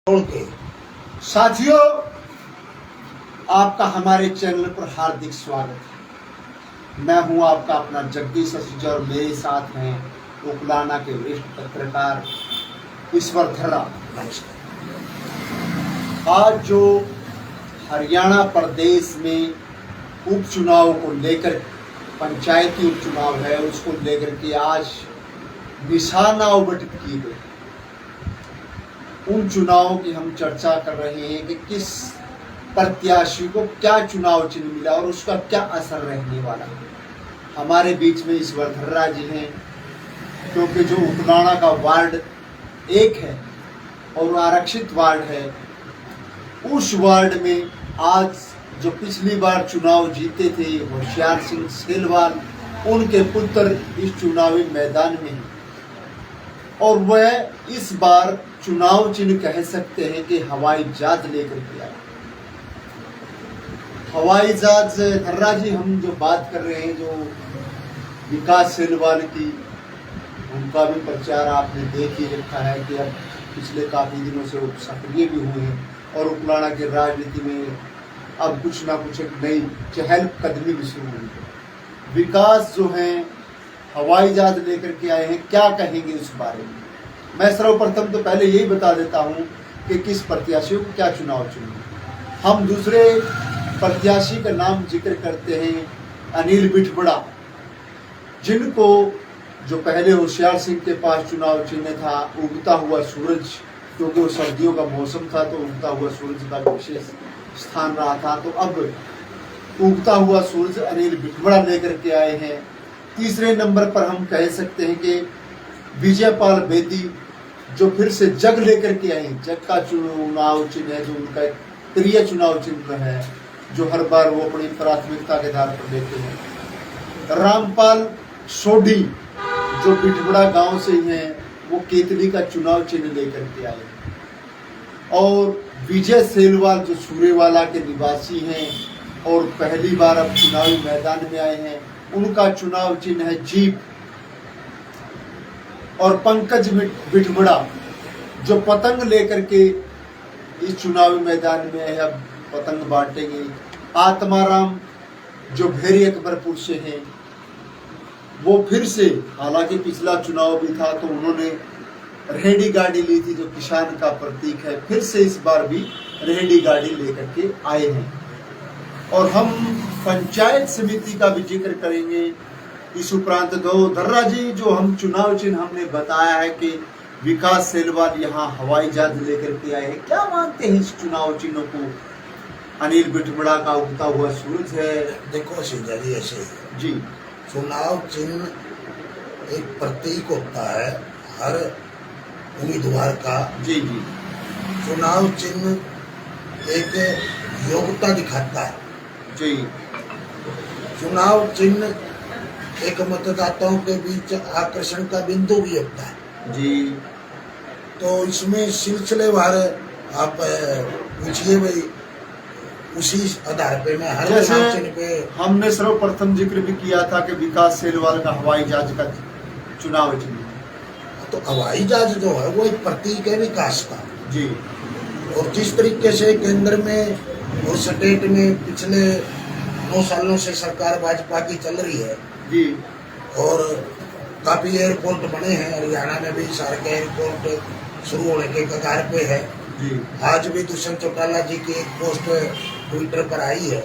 के साथियों, आपका हमारे चैनल पर हार्दिक स्वागत है। मैं हूं आपका अपना जगदीश सचूजा और मेरे साथ हैं उकलाना के वरिष्ठ पत्रकार ईश्वर धर्रा। आज जो हरियाणा प्रदेश में उपचुनाव को लेकर पंचायती उपचुनाव है, उसको लेकर के आज निशाना आवंटित किए गए। उन चुनावों की हम चर्चा कर रहे हैं कि किस प्रत्याशी को क्या चुनाव चिन्ह मिला और उसका क्या असर रहने वाला है। हमारे बीच में ईश्वर धर्रा जी हैं, क्योंकि जो उकलाना का वार्ड 1 है और आरक्षित वार्ड है, उस वार्ड में आज जो पिछली बार चुनाव जीते थे होशियार सिंह सेलवाल, उनके पुत्र इस चुनावी मैदान में हैं और वह इस बार चुनाव चिन्ह कह सकते हैं कि हवाई जहाज लेकर के आए। हवाई जहाज धर्रा जी, हम जो बात कर रहे हैं जो विकास सेलवाल की, उनका भी प्रचार आपने देख ही रखा है कि अब पिछले काफी दिनों से वो सक्रिय भी हुए हैं और उकलाना की राजनीति में अब कुछ ना कुछ एक नई चहलकदमी भी शुरू हुई है। विकास जो हैं हवाई जहाज लेकर के आए हैं, क्या कहेंगे उस बारे में? मैं सर्वप्रथम तो पहले यही बता देता हूं कि किस प्रत्याशी को क्या चुनाव चुने। हम दूसरे प्रत्याशी का नाम जिक्र करते हैं, अनिल बिठबड़ा, जिनको जो पहले होशियार सिंह के पास चुनाव चिन्ह था उगता हुआ सूरज, क्योंकि वो सर्दियों का मौसम था तो उगता हुआ सूरज का विशेष स्थान रहा था, तो अब उगता हुआ सूरज अनिल बिठबड़ा लेकर के आए हैं। तीसरे नंबर पर हम कह सकते हैं कि विजयपाल बेदी, जो फिर से जग लेकर के आए। जग का चुनाव चिन्ह है, जो उनका एक प्रिय चुनाव चिन्ह है, जो हर बार वो अपनी प्राथमिकता के आधार पर लेते हैं। रामपाल सोडी, जो बिठबड़ा गांव से ही हैं, वो केतली का चुनाव चिन्ह लेकर के आए। और विजय सेलवाल, जो सूरेवाला के निवासी हैं और पहली बार अब चुनावी मैदान में आए हैं, उनका चुनाव चिन्ह है जीप। और पंकज बिठबड़ा, जो पतंग लेकर के इस चुनावी मैदान में है, अब पतंग बांटेंगे। आत्माराम, जो भेरी अकबरपुर से हैं, वो फिर से, हालांकि पिछला चुनाव भी था तो उन्होंने रेहड़ी गाड़ी ली थी, जो किसान का प्रतीक है, फिर से इस बार भी रेहड़ी गाड़ी लेकर के आए हैं। और हम पंचायत समिति का भी जिक्र करेंगे इस उपरांत। दो धर्रा जी, जो हम चुनाव चिन्ह हमने बताया है कि विकास सेलवाल यहाँ हवाई जहाज लेकर के आए हैं, क्या मानते हैं इस चुनाव चिन्ह को? अनिल बिठबड़ा का उगता हुआ सूरज है। देखो सीधा जी, ऐसे जी, चुनाव चिन्ह एक प्रतीक होता है हर उम्मीदवार का। जी जी, चुनाव चिन्ह एक योग्यता दिखाता है जी। चुनाव चिन्ह एक मतदाताओं के बीच आकर्षण का बिंदु भी होता है जी। तो इसमें सिलसिलेवार आप पूछिए भाई, उसी आधार पे मैं हर चुनाव चिन्ह पे। हमने सर्वप्रथम जिक्र भी किया था कि विकास सेलवाल का हवाई जहाज का चुनाव चिन्ह, तो हवाई जहाज जो है वो एक प्रतीक है विकास का जी। और जिस तरीके से केंद्र में और स्टेट में पिछले 9 सालों से सरकार भाजपा की चल रही है जी, और काफी एयरपोर्ट बने हैं, हरियाणा में भी सारे एयरपोर्ट शुरू होने के कगार पे है जी। आज भी दुष्यंत चौटाला जी की एक पोस्ट ट्विटर पर आई है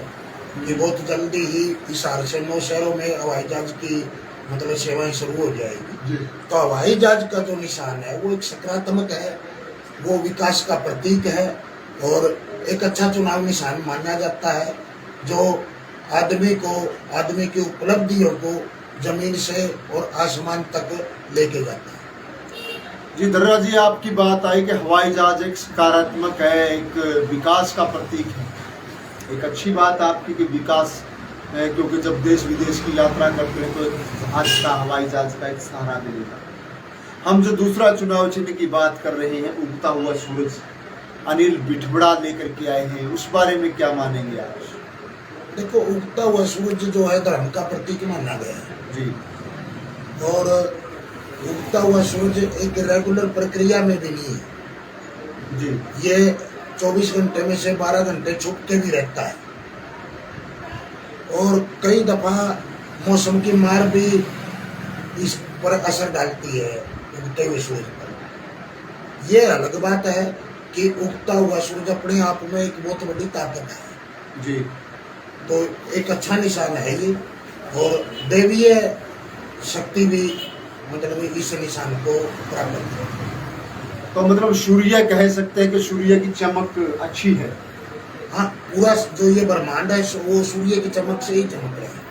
कि बहुत जल्दी ही हिसार से 9 शहरों में हवाई जहाज की मतलब सेवाएं शुरू हो जाएगी जी। तो हवाई जहाज का जो निशान है वो एक सकारात्मक है, वो विकास का प्रतीक है और एक अच्छा चुनाव निशान माना जाता है, जो आदमी की उपलब्धियों को जमीन से और आसमान तक लेके जाता है। जी धर्रा जी, आपकी बात आई कि हवाई जहाज एक सकारात्मक है, एक विकास का प्रतीक है। एक अच्छी बात आपकी कि विकास है, क्योंकि जब देश विदेश की यात्रा करते हैं तो आज का हवाई जहाज का एक सहारा मिलेगा। हम जो दूसरा चुनाव चिन्ह की बात कर रहे हैं, उगता हुआ सूरज, अनिल बिठबड़ा लेकर के आए हैं, उस बारे में क्या मानेंगे आप? देखो, उगता हुआ सूरज जो है धर्म का प्रतीक माना गया है जी। और उगता हुआ सूरज एक रेगुलर प्रक्रिया में भी नहीं है। जी ये 24 घंटे में से 12 घंटे छुप के भी रहता है, और कई दफा मौसम की मार भी इस पर असर डालती है उगते हुए सूरज पर। ये अलग बात है कि उगता हुआ सूरज अपने आप में एक बहुत बड़ी ताकत है जी। तो एक अच्छा निशान है ये, और देवीय शक्ति भी मतलब इस निशान को प्राप्त है। तो मतलब सूर्य कह सकते हैं कि सूर्य की चमक अच्छी है। हाँ, पूरा जो ये ब्रह्मांड है वो सूर्य की चमक से ही चमक रहा है।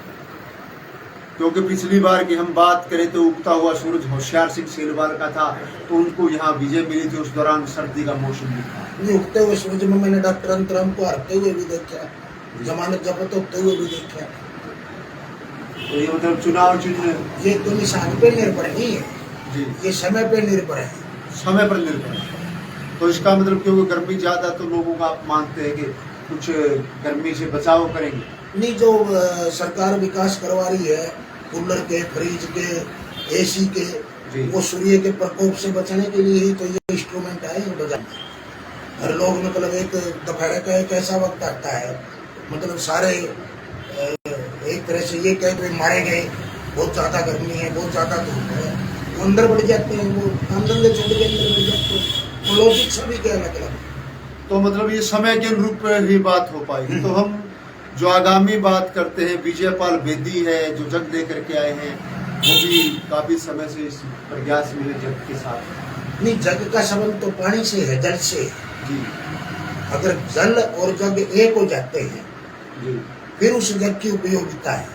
क्योंकि पिछली बार की हम बात करें तो उगता हुआ सूरज होशियार सिंह सेलवाल का था, तो उनको यहाँ विजय मिली थी, उस दौरान सर्दी का मौसम भी था। ये उगते हुए सूरज में मैंने डॉक्टर अंतराम को हारते हुए भी देखा, जमानत जब्त होते हुए भी देखा। तो ये मतलब चुनाव चिन्ह ये तो निशान पे निर्भर नहीं है जी, ये समय पे निर्भर है। समय पर निर्भर है। तो इसका मतलब क्योंकि गर्मी ज्यादा, तो लोगों का आप मानते हैं कि कुछ गर्मी से बचाव करेंगे। नहीं, जो सरकार विकास करवा रही है कूलर के, फ्रिज के, एसी के, जी। वो सूर्य के प्रकोप से बचने के लिए ही तो ये इंस्ट्रूमेंट है बजाने। हर लोग मतलब एक दोपहर का एक ऐसा वक्त आता है, मतलब सारे एक तरह से ये कह के मारे गए, बहुत ज्यादा गर्मी है, बहुत ज्यादा धूप है, वो अंदर बढ़ जाते हैं, वो काम धंधे छोड़ के अंदर बढ़ जाते हैं। तो लॉजिक सभी के अलग अलग। तो मतलब ये समय के अनुरूप ही बात हो पाएगी। तो हम जो आगामी बात करते हैं, विजयपाल बेदी है जो जग लेकर के आए हैं, वो भी काफी समय से इस प्रयास में है जग के साथ। नहीं, जग का संबंध तो पानी से है, जल से। जी अगर जल और जग एक हो जाते हैं जी फिर उस जग की उपयोगिता है।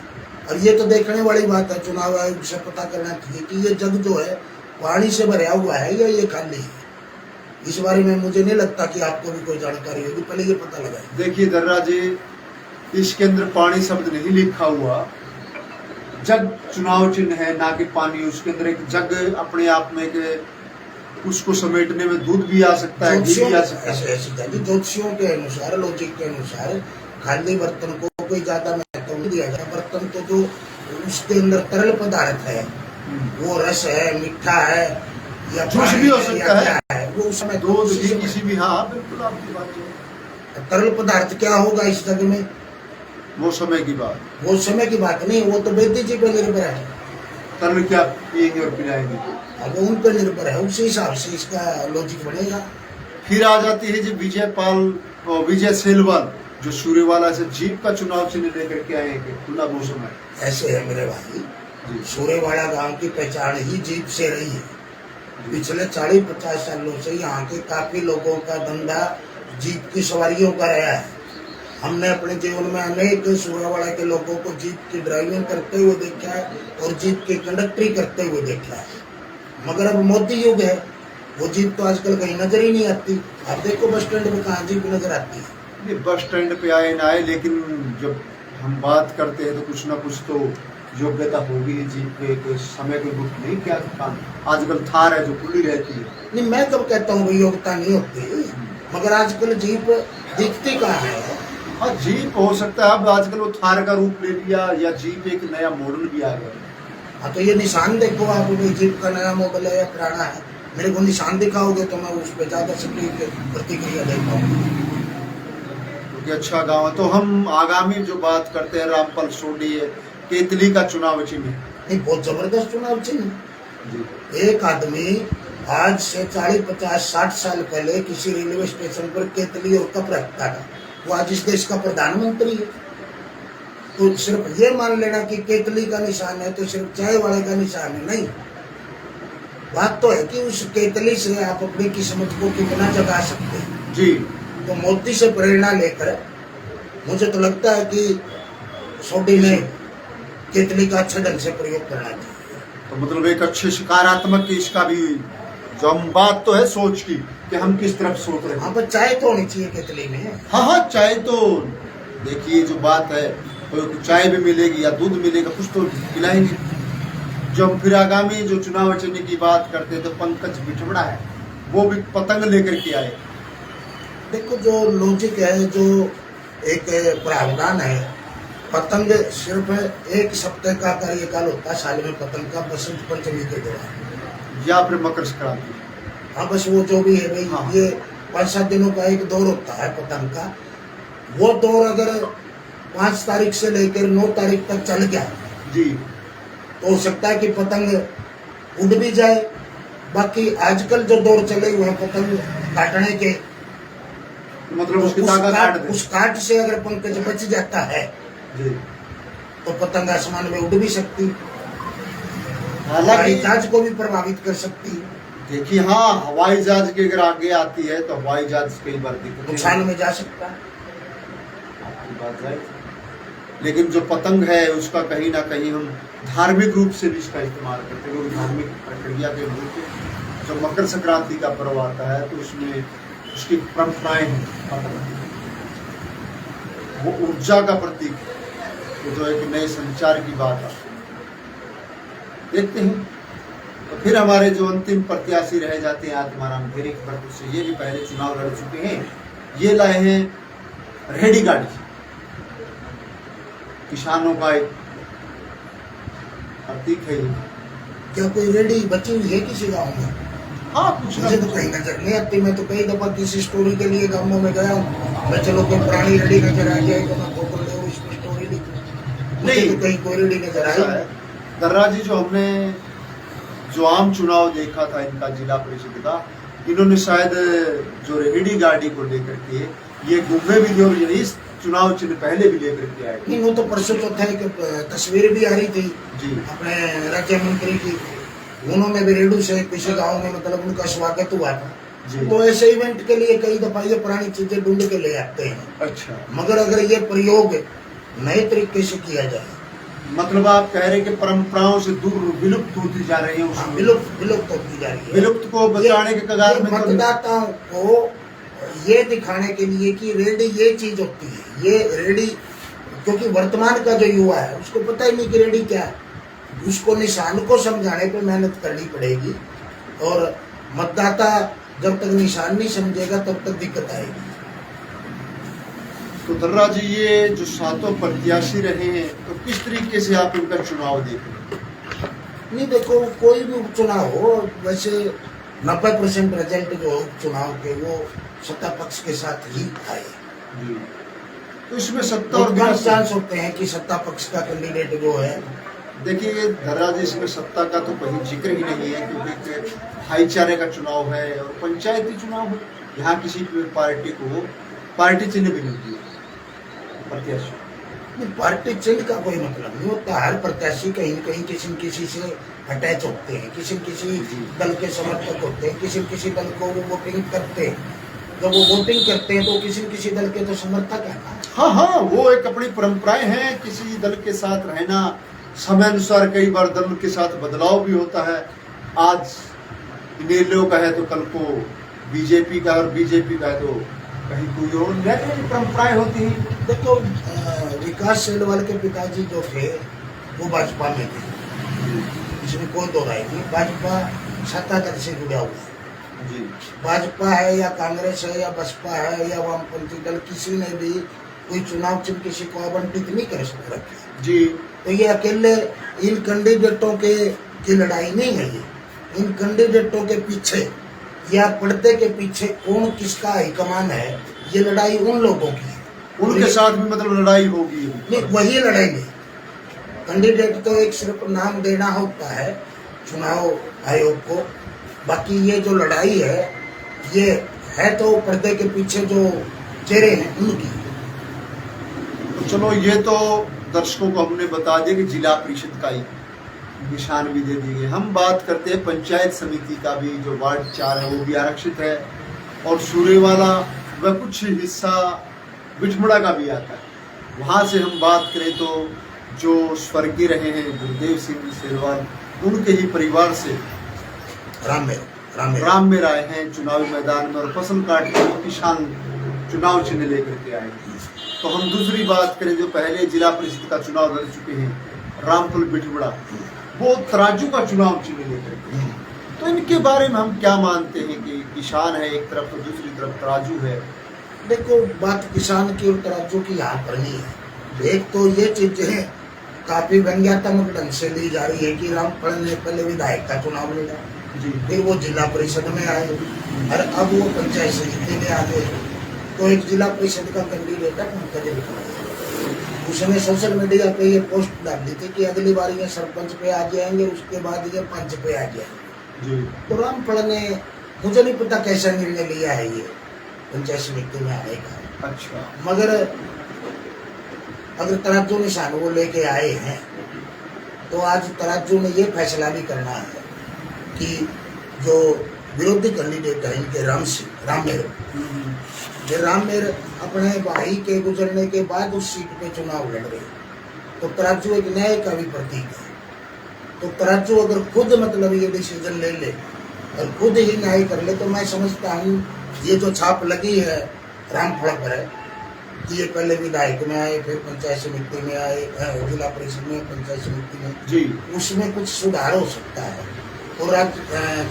और ये तो देखने वाली बात है, चुनाव आयोग से पता करना चाहिए कि ये जग जो है पानी से भरा हुआ है या ये खाली है। इस बारे में मुझे नहीं लगता कि आपको भी कोई जानकारी होगी, पहले ये पता लगाए। देखिए दर्रा जी, इसके अंदर पानी शब्द नहीं लिखा हुआ, जग चुनाव चिन्ह है, ना कि पानी। उसके अंदर एक जग अपने आप में एक उसको समेटने में दूध भी आ सकता है, घी भी आ सकता है। ज्योतिषियों के अनुसार, लॉजिक के अनुसार खाली बर्तन को कोई ज्यादा महत्व नहीं दिया जाए। बर्तन तो जो उसके अंदर तरल पदार्थ है, वो रस है, मीठा है, या जूस भी हो सकता है, वो उसमें दूध भी किसी भी। हाँ बिल्कुल, आपकी बात है। तरल पदार्थ क्या होगा इस जग में, वो समय की बात, वो समय की बात नहीं, वो तो बेदी जी पे निर्भर है। तरल क्या पिएंगे और पिलाएंगे, अब उन पर निर्भर है, उसी हिसाब से इसका लॉजिक बनेगा। फिर आ जाती है जी विजय सेलवाल जो सूर्यवाला से जीप का चुनाव चिन्ह लेकर के आए हैं, खुला मौसम है। ऐसे है मेरे भाई, सूर्यवाड़ा गांव की पहचान ही जीप से रही है। पिछले 40-50 सालों से यहाँ के काफी लोगों का धंधा जीप की सवारियों का रहा है। हमने अपने जीवन में अनेक सूर्यवाड़ा के लोगों को जीप की ड्राइविंग करते हुए देखा है और जीप की कंडक्टरी करते हुए देखा है। मगर अब मोदी युग है, वो जीप तो आजकल कहीं नजर ही नहीं आती। आप देखो बस स्टैंड में कहाँ जीप नजर आती है। ये बस स्टैंड पे आए ना आए, लेकिन जब हम बात करते हैं तो कुछ ना कुछ तो योग्यता होगी जीप पे। कोई समय कोई बुक नहीं क्या काम। आजकल थार है जो खुली रहती है। नहीं, मैं कब कहता हूँ योग्यता नहीं होती, मगर आजकल जीप दिखती कहाँ है। हाँ जीप हो सकता है, अब आजकल वो थार का रूप ले लिया, या जीप एक नया मॉडल भी आ गया। हाँ, तो ये निशान देखो आप, जीप का नया मॉडल है या पुराना है, मेरे को निशान दिखाओगे तो मैं उस पर ज्यादा सटीक प्रतिक्रिया दे पाऊंगा। क्योंकि अच्छा गाँव है। तो हम आगामी जो बात करते हैं, रामपाल सोडी है, केतली का चुनाव चिन्ह। नहीं, बहुत जबरदस्त चुनाव चिन्ह। एक आदमी आज से 40-50-60 साल पहले किसी रेलवे स्टेशन पर केतली और कप रखता था, वो आज इस देश का प्रधानमंत्री है। तो सिर्फ ये मान लेना कि केतली का निशान है तो सिर्फ चाय वाले का निशान है, नहीं। बात तो है कि उस केतली से आप अपनी किस्मत को कितना जगा सकते हैं जी। तो मोदी से प्रेरणा लेकर मुझे तो लगता है कि सोडी ने केतली का अच्छा ढंग से प्रयोग करना चाहिए। तो मतलब एक अच्छे सकारात्मक की इसका भी जो हम बात तो है सोच की कि हम किस तरफ सोच रहे हैं। हाँ, पर चाय तो होनी चाहिए केतली में। हाँ हाँ, चाय तो देखिए जो बात है, तो चाय भी मिलेगी या दूध मिलेगा, कुछ तो पिलाएंगे। जब फिर आगामी जो चुनाव चिन्ह की बात करते हैं तो पंकज बिठवड़ा है, वो भी पतंग लेकर के आए। देखो, जो लॉजिक है, जो एक प्रावधान है, पतंग सिर्फ एक सप्ताह का कार्यकाल होता है साल में पतंग का, बसंत पंचमी के दौरान या फिर मकर संक्रांति। हाँ, बस वो जो भी है भाई। हाँ। ये 5-7 दिनों का एक दौर होता है पतंग का। वो दौर अगर 5 तारीख से लेकर 9 तारीख तक चल गया जी, तो हो सकता है कि पतंग उड़ भी जाए। बाकी आजकल जो दौर चले हुए हैं पतंग काटने के, मतलब उसकी उस ताकत काट, काट दे। उस काट से अगर पंकज बच जाता है जी, तो पतंग आसमान में उड़ भी सकती, हवाई हालांकि जहाज को भी प्रभावित कर सकती, देखिए, हाँ, हवाई जहाज के अगर आगे आती है तो हवाई जहाज कई बार दिक्कत नुकसान में जा सकता है। आपकी बात जायज है। लेकिन जो पतंग है उसका कहीं ना कहीं हम धार्मिक रूप से भी इसका इस्तेमाल करते हैं, क्योंकि धार्मिक प्रक्रिया के रूप में जब मकर संक्रांति का पर्व आता है तो उसमें उसकी परंपराएं हैं पतंग की। वो ऊर्जा का प्रतीक है, वो जो एक नए संचार की बात आती है। देखते हैं, तो फिर हमारे जो अंतिम प्रत्याशी रह जाते हैं आत्माराम घेरे के भरपूर से, ये भी पहले चुनाव लड़ चुके हैं। ये लाए हैं रेहड़ी गाड़ी, किसानों का एक प्रतीक है ये। क्या कोई रेडी बची हुई है किसी गांव में? हाँ, कुछ ना मुझे तो कुछ। कहीं नजर नहीं आती। मैं तो कई दफा किसी स्टोरी के लिए गांवों में गया हूँ, मैं चलो कोई पुरानी रेडी नजर आ जाए तो मैं फोटो ले इसमें स्टोरी लिखूं। मुझे नहीं। तो कहीं कोई रेडी नजर ऐसा आई। है, दर्रा जी, जो हमने जो आम चुनाव देखा था इनका जिला परिषद का, इन्होंने शायद जो रेहड़ी गाड़ी को लेकर के ये घूमे भी थे और यही चुनाव चिन्ह पहले भी लेकर के आए थे। नहीं, वो तो परसों चौथा एक तस्वीर भी आ रही थी जी, अपने राज्य मंत्री की, उन्होंने भी रेडू से किसी गांव में मतलब उनका स्वागत हुआ था। जी। वो ऐसे इवेंट के लिए कई दफा ये पुरानी चीजें ढूंढ के ले आते हैं। अच्छा, मगर अगर ये प्रयोग नए तरीके से किया जाए, मतलब आप कह रहे हैं कि परंपराओं से दूर विलुप्त होती जा रही है, हाँ, उसमें विलुप्त होती जा रही है। विलुप्त को बचाने के कगार ये में तो नहीं। मतदाताओं को ये दिखाने के लिए कि रेडी ये चीज होती है, ये रेडी, क्योंकि वर्तमान का जो युवा है उसको पता ही नहीं कि रेडी क्या है। उसको निशान को समझाने पे मेहनत करनी पड़ेगी, और मतदाता जब तक निशान नहीं समझेगा तब तक दिक्कत आएगी। तो दर्रा जी, ये जो 7 प्रत्याशी रहे हैं, तो किस तरीके से आप इनका चुनाव देख रहे हैं? नहीं, देखो, कोई भी उपचुनाव हो, वैसे 90% रिजल्ट जो उपचुनाव के वो सत्ता पक्ष के साथ ही आए। जी, तो इसमें सत्ता और और कम विनाश, चांस होते हैं कि सत्ता पक्ष का कैंडिडेट जो है। देखिए दर्रा जी, इसमें सत्ता का तो कहीं जिक्र ही नहीं है, क्योंकि एक भाईचारे का चुनाव है और पंचायती चुनाव है। यहाँ किसी भी पार्टी को पार्टी चिन्ह भी मिलती है प्रत्याशी। नहीं, पार्टी चिन्ह का कोई मतलब नहीं होता। हर प्रत्याशी कहीं न कहीं किसी न किसी से अटैच होते हैं, किसी न किसी दल के समर्थक होते हैं, किसी न किसी दल को वो वोटिंग करते हैं। जब वो वोटिंग करते हैं तो किसी न किसी दल के तो समर्थक है ना। हाँ हाँ, वो एक अपनी परंपराएं हैं, किसी दल के साथ रहना। समय अनुसार कई बार दल के साथ बदलाव भी होता है। आज इनेलो का है तो कल को बीजेपी का, और बीजेपी का है तो कहीं कोई और, नई परंपराएं होती हैं। देखो, विकास सेलवाल के पिताजी जो थे वो भाजपा में थे, इसमें कोई दो राय नहीं। भाजपा सत्ताधार से जुड़ा हुआ है। जी, भाजपा है या कांग्रेस है या बसपा है या वामपंथी दल, किसी ने भी कोई चुनाव चिन्ह किसी को आवंटित नहीं कर सकता। जी, तो ये अकेले इन कैंडिडेटों के की लड़ाई नहीं है। ये इन कैंडिडेटों के पीछे या पर्दे के पीछे कौन किसका हाईकमान है, ये लड़ाई उन लोगों की है। उनके साथ भी मतलब लड़ाई होगी। नहीं, वही लड़ेंगे। कैंडिडेट तो एक सिर्फ नाम देना होता है चुनाव आयोग को, बाकी ये जो लड़ाई है ये है तो पर्दे के पीछे जो चेहरे हैं उनकी। तो चलो, ये तो दर्शकों को हमने बता दिया कि जिला परिषद का ही निशान भी दे दिए। हम बात करते हैं पंचायत समिति का भी, जो वार्ड 4 है वो भी आरक्षित है, और सूरेवाला व कुछ हिस्सा बिठमुड़ा का भी आता है। वहाँ से हम बात करें तो जो स्वर्गीय रहे हैं गुरुदेव सिंह सेलवाल, उनके ही परिवार से राम में आए हैं चुनावी मैदान में, और फसल काट के किसान चुनाव चिन्ह लेकर के आए हैं। तो हम दूसरी बात करें, जो पहले जिला परिषद का चुनाव लड़ चुके हैं रामपुर बिठमुड़ा, वो तराजू का चुनाव चिन्ह लेकर के। तो इनके बारे में हम क्या मानते हैं कि किसान है एक तरफ तो दूसरी तरफ तराजू है? देखो, बात किसान की और तराजू की यहाँ पर नहीं है। एक तो ये चीजें काफी व्यंग्यात्मक ढंग से ली जा रही है कि रामफल ने पहले विधायक का चुनाव लड़ा, जी, फिर वो जिला परिषद में आए, और अब वो पंचायत समिति में आ गए। तो एक जिला परिषद का कैंडिडेट है पंकज लिखा, उसने सोशल मीडिया पे ये पोस्ट डाली थी कि अगली बार ये सरपंच पे आ जाएंगे, उसके बाद ये पंच पे आ जाएंगे जी। तो रामफल ने, मुझे नहीं पता कैसा निर्णय लिया है ये पंचायत समिति में आने का, अच्छा, मगर अगर तराजू निशान वो लेके आए हैं तो आज तराजू ने ये फैसला भी करना है कि जो विरोधी कैंडिडेट है इनके राममेर, ये राममेर अपने भाई के गुजरने के बाद उस सीट पे चुनाव लड़ रहे, तो तराजू एक न्याय का भी प्रतीक है। तो तराजू अगर खुद मतलब ये डिसीजन ले ले और खुद ही न्याय कर ले तो मैं समझता हूँ ये जो छाप लगी है रामफल पर है कि ये पहले विधायक में आए, फिर पंचायत समिति में आए, जिला परिषद में, पंचायत समिति में जी, उसमें कुछ सुधार हो सकता है। और आज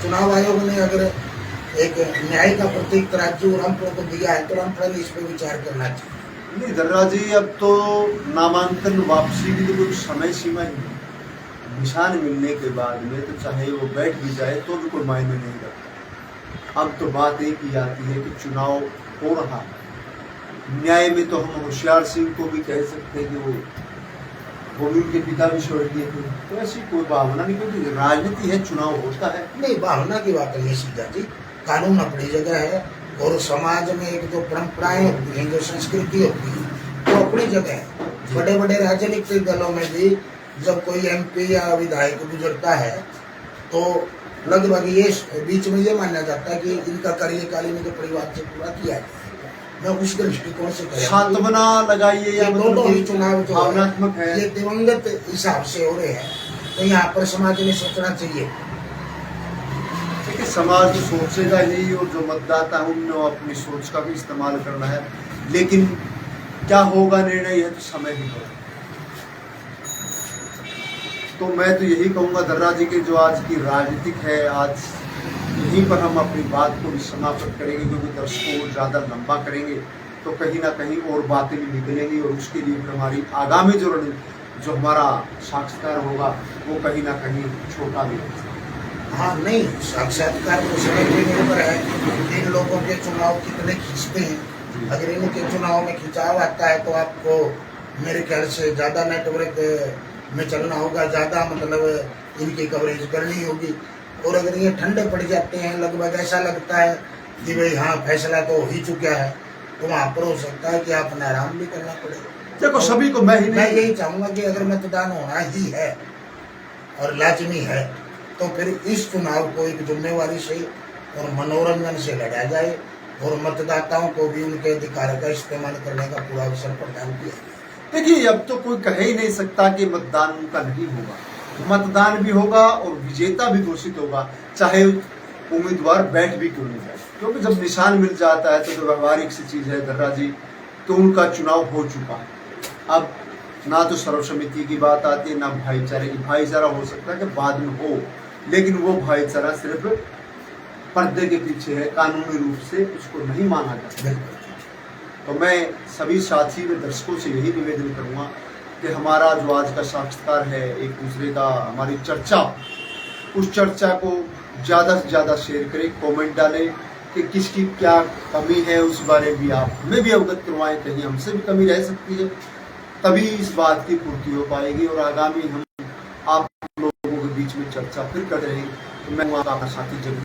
चुनाव आयोग ने अगर एक न्याय का प्रतीक तराजू रामफल को दिया है तो रामफल ने इस पर विचार करना चाहिए। नहीं दर्रा जी, अब तो नामांकन वापसी की तो कोई समय सीमा ही नहीं, निशान मिलने के बाद में तो चाहे वो बैठ भी जाए तो भी कोई मायने नहीं रखता। अब तो बात एक ही आती है कि चुनाव हो रहा है, न्याय में तो हम होशियार सिंह को भी कह सकते हैं कि वो भी उनके पिता भी स्वर्गीय थे, तो ऐसी कोई भावना नहीं, क्योंकि राजनीति है, चुनाव होता है। नहीं, भावना की बात नहीं सीधा जी, कानून अपनी जगह है और समाज में एक जो परंपराएं होती हैं, जो संस्कृति होती है वो अपनी जगह है। बड़े बड़े राजनीतिक दलों में भी जब कोई एमपी या विधायक गुजरता है तो लगभग ये बीच में ये माना जाता है कि इनका कार्यकाल इनके परिवार से पूरा किया है। मैं उस दृष्टिकोण से सांत्वना लगाइए या दोनों ही चुनाव जो भावनात्मक है, ये दिवंगत हिसाब से हो रहे हैं, तो यहाँ पर समाज ने सोचना चाहिए कि समाज तो सोचेगा ही और जो मतदाता है उन्हें अपनी सोच का भी इस्तेमाल करना है, लेकिन क्या होगा निर्णय है तो समय ही होगा। तो मैं तो यही कहूँगा दर्रा जी की जो आज की राजनीतिक है, आज यहीं पर हम अपनी बात को भी समाप्त करेंगे, क्योंकि दर्शकों को ज़्यादा लंबा करेंगे तो कहीं ना कहीं और बातें भी निकलेंगी और उसके लिए फिर हमारी आगामी जो हमारा साक्षात्कार होगा वो कहीं ना कहीं छोटा भी होगा। हाँ नहीं, साक्षात्कार तो समय पे निर्भर है, इन लोगों के चुनाव कितने खींचते हैं। अगर इनके चुनाव में खिंचाव आता है तो आपको मेरे ख्याल से ज़्यादा नेटवर्क में चलना होगा, ज़्यादा मतलब इनकी कवरेज करनी होगी। और अगर ये ठंडे पड़ जाते हैं, लगभग ऐसा लगता है कि भाई हाँ फैसला तो हो ही चुका है, तो वहाँ पर हो सकता है कि आपने आराम भी करना पड़े। देखो सभी को मैं यही चाहूँगा कि अगर मतदान होना ही है और लाजमी है तो फिर इस चुनाव को एक जिम्मेवारी से और मनोरंजन से लड़ा जाए और मतदाताओं को भी उनके अधिकार का इस्तेमाल करने का पूरा अवसर प्रदान किया। देखिए, अब तो कोई कह ही नहीं सकता कि मतदान उनका नहीं होगा, मतदान भी होगा और विजेता भी घोषित होगा, चाहे उम्मीदवार बैठ भी क्यों नहीं जाए, क्योंकि जब निशान मिल जाता है तो व्यवहारिक सी चीज है दर्रा जी, तो उनका चुनाव हो चुका है। अब ना तो सर्वसम्मति की बात आती है ना भाईचारे की। भाईचारा हो सकता है कि बाद में हो, लेकिन वो भाईचारा सिर्फ पर्दे के पीछे है, कानूनी रूप से उसको नहीं माना जाता। तो मैं सभी साथी व दर्शकों से यही निवेदन करूंगा कि हमारा जो आज का साक्षात्कार है, एक दूसरे का हमारी चर्चा, उस चर्चा को ज़्यादा से ज़्यादा शेयर करें, कमेंट डालें कि किसकी क्या कमी है उस बारे में भी आप हमें भी अवगत करवाएं, कहीं हमसे भी कमी रह सकती है, तभी इस बात की पूर्ति हो पाएगी और आगामी हम आप लोगों के बीच में चर्चा फिर कर रहेंगे। तो मैं आपका साथी जगह